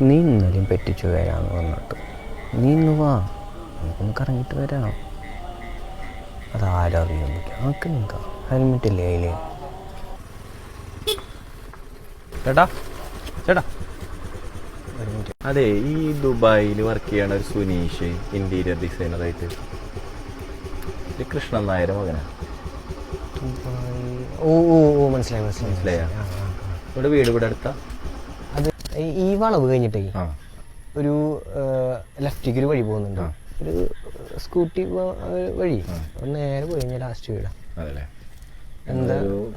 നീ ഇന്നലെയും പറ്റിച്ചു വരാമെന്ന് പറഞ്ഞിട്ട് നീ ഇന്ന് വാ, നമുക്കൊന്ന് കറങ്ങിയിട്ട് വരാം. അതാരറിയാൻ പറ്റും. നമുക്ക് എന്താ ഹെൽമെറ്റ് ഇല്ലേ അതിൽ? ചേട്ടാ ചേട്ടാ, ഒരു മിനിറ്റ്. അതെ, ഈ ദുബായിൽ വർക്ക് ചെയ്യണ ഒരു സുനീഷ് ഇന്റീരിയർ ഡിസൈനറായിട്ട്, കൃഷ്ണൻ നായരെ മകനാ. ഓ ഓ ഓ മനസ്സിലായി മനസ്സിലായി മനസ്സിലായോ? ഇവിടെ വീട് ഇവിടെ അടുത്താ. അത് ഈ വളവ് കഴിഞ്ഞിട്ടേ ഒരു ലെഫ്റ്റിക്ക് ഒരു വഴി പോകുന്നുണ്ട്, ഒരു സ്കൂട്ടി വഴി. നേരെ പോയി കഴിഞ്ഞാൽ ലാസ്റ്റ് വീടാ. അതല്ലേ, എന്താ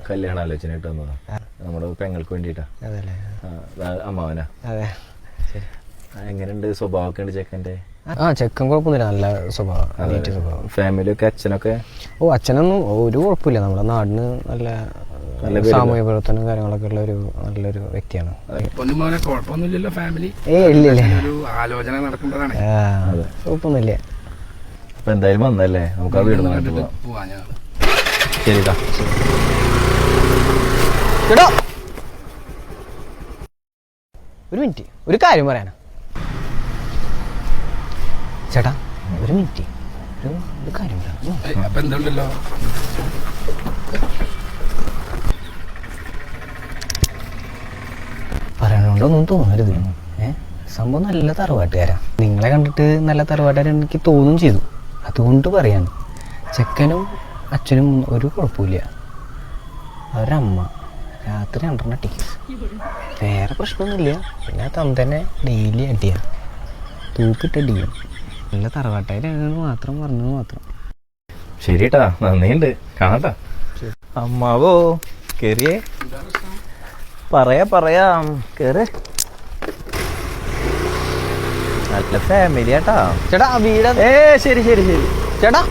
കല്യാണ ആലോചന ആയിട്ട് വന്നതാ, നമ്മുടെ പെങ്ങൾക്ക് വേണ്ടിട്ടാ. അതല്ലേ, അമ്മാവനാ. അതെ. ശരി. എങ്ങനെയുണ്ട് സ്വഭാവമൊക്കെ ഉണ്ട് ചെക്കൻ്റെ? ചെക്കൻ കുഴപ്പമൊന്നുമില്ല, നല്ല സ്വഭാവം, നീറ്റ് സ്വഭാവം. ഫാമിലിയൊക്കെ അച്ഛനൊക്കെ? ഓ, അച്ഛനൊന്നും ഒരു കുഴപ്പമില്ല. നമ്മുടെ നാടിന് നല്ല സാമൂഹ്യ പ്രവർത്തനം കാര്യങ്ങളൊക്കെ ഉള്ള ഒരു നല്ലൊരു വ്യക്തിയാണ്. കുഴപ്പമൊന്നുമില്ലല്ലോ ഫാമിലി? ഇല്ല ഒരു ആലോചന നടക്കേണ്ടതാണ്. കുഴപ്പമൊന്നുമില്ല. അപ്പൊ എന്തായാലും വന്നല്ലേ, നമുക്ക് ആ വീട് നാട്ടിൽ പോവാ. ഞങ്ങൾ ശരിടാ. ചേട്ടാ ഒരു മിനിറ്റ്, ഒരു കാര്യം പറയാനാ. ചേട്ടാ ഒരു മിനിറ്റ്, ഒരു കാര്യം പറയാം. അപ്പൊ എന്തുണ്ടല്ലോ, പറയണോണ്ടൊന്നും തോന്നരുത്. സംഭവം നല്ല തറവാട്ടുകാരാ. നിങ്ങളെ കണ്ടിട്ട് നല്ല തറവാട്ടുകാരൻ എനിക്ക് തോന്നും ചെയ്തു, അതുകൊണ്ട് പറയാണ്. ചെക്കനും അച്ഛനും ഒരു കുഴപ്പമില്ല. അവരമ്മ രാത്രി 2 അടിക്കും, വേറെ പ്രശ്നമൊന്നുമില്ല. പിന്നെ തന്തന്നെ ഡെയിലി അടിയാ, തൂക്കിട്ടടിയും. നല്ല തറവാട്ടുകാരാണ് മാത്രം പറഞ്ഞത് മാത്രം. ശരിട്ടാ, നന്ദിയുണ്ട്. കാണാട്ടാ. അമ്മാവോ കേറിയേ? പറയാം കേറ്. നല്ല ഫാമിലി ആട്ടാ. ചേട്ടാ വീട് ശരി ചേട്ടാ.